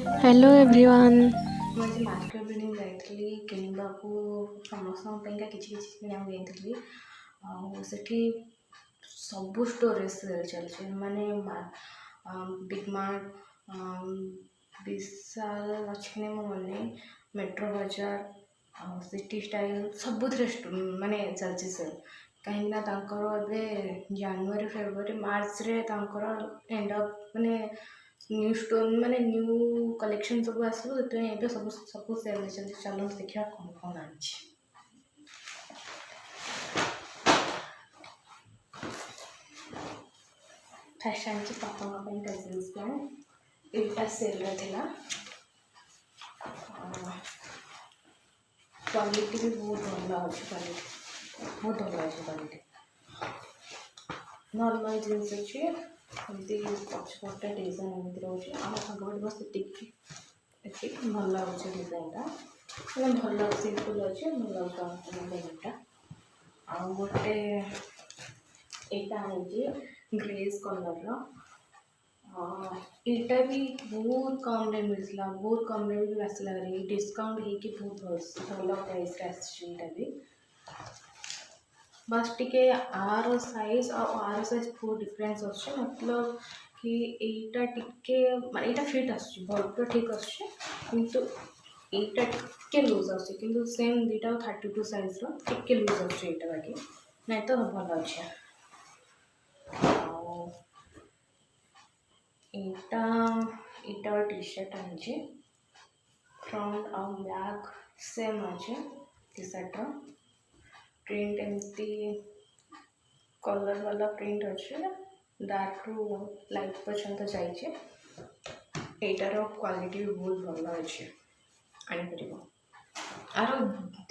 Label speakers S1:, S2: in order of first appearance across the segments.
S1: Hello everyone.
S2: मुझे market building जाइली किणवाकू समस्त किसी किना जाइली आठी सब स्टोर सेल चलছে माने बिग मार्ट विशाल अच्छे मने मेट्रो बाजार सिटी स्टाइल सब माने चलছে सेल कहीं जानुरी फेब्रुआरी मार्च रे एंड अप माने न्यू स्टोर माने न्यू कलेक्शन सब आसो ये सब सब सेल चलते चलो देखा कौन कौन आनी फर्स्ट आनी पापा जीन्स पैंट यहाँ सेल था क्वालिटी भी बहुत भल अच्छे क्वालिटी बहुत भल अच्छे क्वालिटी नॉर्मल जीन्स अच्छे एमती पचपटे डिजाइन एमती रोचे आम संगठ बस अच्छी भल लगे डिजाइनटा मैंने भल सिंपल अच्छे भल लगे आउ गोटे यहाँ आनी ग्रेस कलर यहाँ भी बहुत कम रे मिलता बहुत कम रे भी आसला डिस्काउंट होगी बहुत भल प्राइस आसटा भी बस टिके आर साइज आर साइज बहुत डिफरेंस अच्छे मतलब कि एटा टिके माने एटा फिट आछी भल ठीक अच्छे किंतु एटा टिके लूज आछी किंतु सेम दीटा 32 साइज रो टिके लूज आछी एटा बाकी नहीं तो भल अच्छे एटा टी शर्ट आनी फ्रंट और बैक सेम अच्छे टी शर्ट प्रिंट एमती कलर वाला प्रिंट अच्छे डार्क रु लाइट पर्यंत जाइए एटार क्वालिटी भी बहुत भल अच्छे आनीपर आर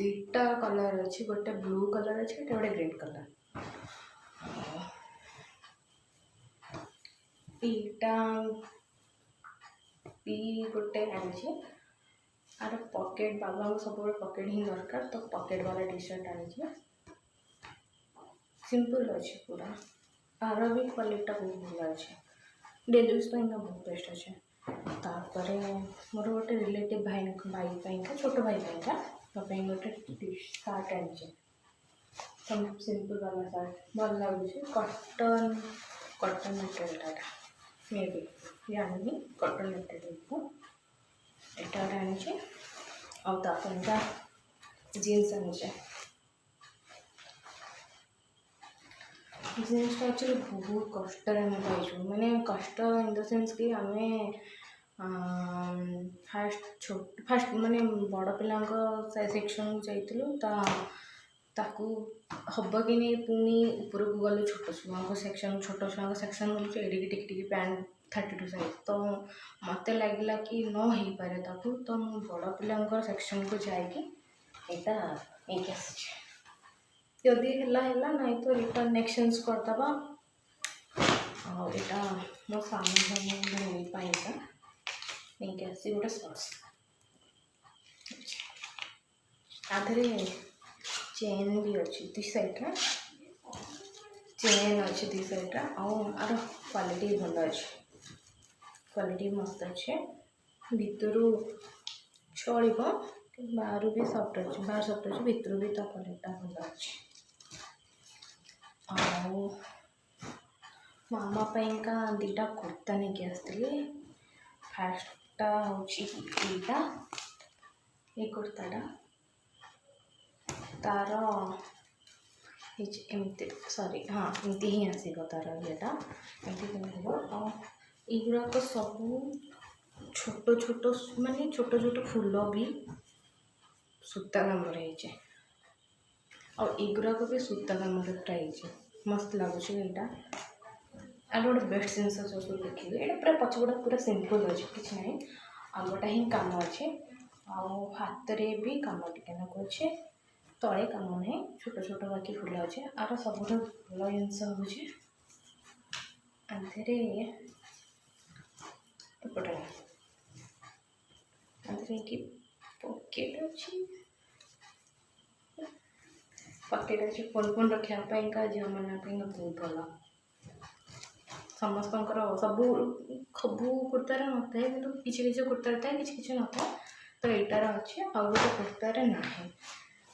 S2: दुटा कलर अच्छे गोटे ब्लू कलर अच्छे गोटे ग्रीन कलर भी गोटे आनी आर पॉकेट बाबा को सब पॉकेट ही दरकार तो पॉकेट वाला टी शर्ट आनी सिंपल अच्छे पूरा आर भी क्वालिटी बहुत भल अच्छे डेली यूज बहुत बेस्ट अच्छे तापर मोर गोटे रिलेटिव भाई छोट भाई गोटे टी शर्ट आनी सिंपल वाला शर्ट भल लगे cotton cotton material may be जानी कॉटन मटेरियल एटा आनी आउटा जीन्स आनी जीन्स एक्चुअली बहुत कष्ट पाइचु माने कष्ट इन द सेंस कि आम फास्ट माने बड़ पिला सेक्शन को जाइलु ताकू हम कि नहीं पुणी उपरक गलु छोट छुआ सेक्शन छोट छुआ सेक्शन गलु एडिकी टिक पैंट 32 साइज तो मत लगे कि न हो पारे ताकू तो मु बड़ पिला सेक्शन को जाइए यदि है नहीं तो रिटर्न एक्सचेंज करदबा यहाँ मो सामने भाईपाईका नहीं आसी गोटे सर्स आधे चेन भी अच्छी दी साइड चेन अच्छे दी साइड आर क्वालिटी भल अच्छे क्वालिटी मस्त अच्छे भितर चल बाहर भी सफ्ट अच्छे बाहर सफ्ट अच्छे भितर भी क्वालिटी भल अच्छे मामा पाइंका दीटा कुर्ता नहीं आसती फास्टा हूँ यहाँ ये कुर्ताटा तार एमती सॉरी हाँ एमती ही आसो तार येटा एमती पिंधे युराक सब छोट छोट माने छोट छोट फूल भी सूता काम युराक भी सूता काम प्राय मस्त लगुच यहाँ आ गोटे बेस्ट जिनस सब देखिए ये पूरा पछपटा पूरा सिंपल अच्छे कि ना आगटा ही कम अच्छे हाथ रे भी कम टिके अच्छे तले कम ना छोट छोट बाकी फुल अच्छे आर सब भल जिनस हूँ आधे एपटे आधे कि पॉकेट अच्छी पॉकेट अच्छे फोन फोन रखापी झील मैंने बहुत भल ସମସ୍ତଙ୍କର ସବୁ ସବୁ କୁର୍ତ୍ତାରେ ନଥାଏ, କିନ୍ତୁ କିଛି କିଛି କୁର୍ତ୍ତାରେ ଥାଏ, କିଛି କିଛି ନଥାଏ। ତ ଏଇଟାର ଅଛି, ଆଉ ଗୋଟେ କୁର୍ତ୍ତାରେ ନାହିଁ।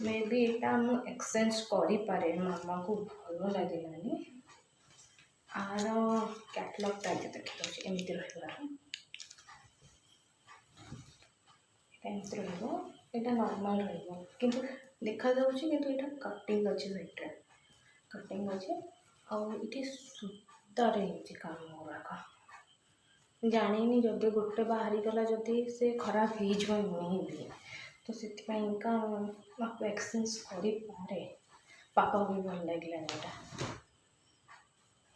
S2: ମେ ବି ଏଇଟା ମୁଁ ଏକ୍ସଚେଞ୍ଜ କରିପାରେ, ମାମାକୁ ଭଲ ଲାଗିଲାନି। ଆର କ୍ୟାଟଲଗ୍ଟା ଏଠି ଦେଖିଦେଉଛି, ଏମିତି ରହିବ। ଏମିତି ରହିବ, ଏଇଟା ନର୍ମାଲ୍ ରହିବ, କିନ୍ତୁ ଦେଖାଯାଉଛି, କିନ୍ତୁ ଏଇଟା କଟିଂ ଅଛି, ସାଇଡ଼୍ରେ କଟିଂ ଅଛି। ଆଉ ଏଠି ସୂତାରେ ହେଇଛି କାମ ଗୁଡ଼ାକ। ଜାଣିନି ଯଦି ଗୋଟେ ବାହାରିଗଲା, ଯଦି ସେ ଖରାପ ହେଇଯିବ ମେବି, ତ ସେଥିପାଇଁକା ବାପା ଏକ୍ସଚେଞ୍ଜ କରିପାରେ। ବାପାକୁ ବି ଭଲ ଲାଗିଲାନି ଏଇଟା,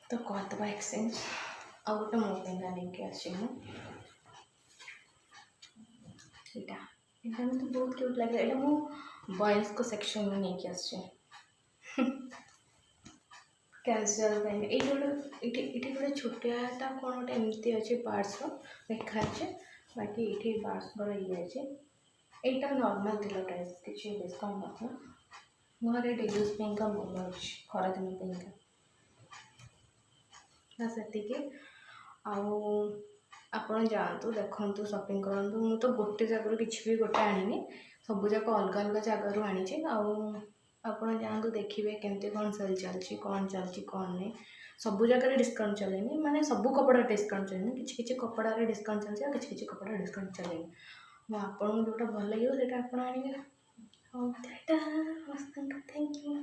S2: ତ କରିଦେବା ଏକ୍ସଚେଞ୍ଜ। ଆଉ ଗୋଟେ ମୋ ପାଇଁକା ନେଇକି ଆସିଛି ମୁଁ, ଏଇଟା ଏଇଟା ମୋତେ ବହୁତ କ୍ୟୁଟ୍ ଲାଗିଲା। ଏଇଟା ମୁଁ ବଏଜ୍ଙ୍କ ସେକ୍ସନ୍ରୁ ନେଇକି ଆସିଛି, କ୍ୟାଜୁଆଲ୍ ପାଇଁ। ଏଇଠି ଗୋଟେ ଛୋଟିଆଟା କ'ଣ ଗୋଟେ ଏମିତି ଅଛି ପାର୍ଟ୍ସର ଲେଖା ଅଛି, ବାକି ଏଇଠି ପାର୍ଟ୍ସଙ୍କର ଇଏ ଅଛି। ଏଇଟା ନର୍ମାଲ୍ ଥିଲା ପ୍ରାଇସ୍, କିଛି ଡିସ୍କାଉଣ୍ଟ ନଥିଲା। ଘରେ ଡେଲି ୟୁଜ୍ ପାଇଁକା ଭଲ ଅଛି, ଖରାଦିନ ପାଇଁକା। ନା ସେତିକି। ଆଉ ଆପଣ ଯାଆନ୍ତୁ, ଦେଖନ୍ତୁ, ସପିଂ କରନ୍ତୁ। ମୁଁ ତ ଗୋଟେ ଜାଗାରୁ କିଛି ବି ଗୋଟେ ଆଣିନି, ସବୁ ଯାକ ଅଲଗା ଅଲଗା ଜାଗାରୁ ଆଣିଛି। ଆଉ ଆପଣ ଯାଆନ୍ତୁ, ଦେଖିବେ କେମିତି କ'ଣ ସେଲ୍ ଚାଲିଛି, କ'ଣ ଚାଲିଛି, କ'ଣ ନାହିଁ। ସବୁ ଜାଗାରେ ଡିସ୍କାଉଣ୍ଟ ଚାଲେନି, ମାନେ ସବୁ କପଡ଼ାରେ ଡିସ୍କାଉଣ୍ଟ ଚାଲେନି, କିଛି କିଛି କପଡ଼ାରେ ଡିସ୍କାଉଣ୍ଟ ଚାଲିଛି, ଆଉ କିଛି କିଛି କପଡ଼ାରେ ଡିସ୍କାଉଣ୍ଟ ଚାଲେନି। ମୁଁ ଆପଣଙ୍କୁ ଯେଉଁଟା ଭଲ ଲାଗିବ ସେଇଟା ଆପଣ ଆଣିବେ। ହଉ, ଟାଟା, ମସ୍ତ, ଥ୍ୟାଙ୍କ ୟୁ।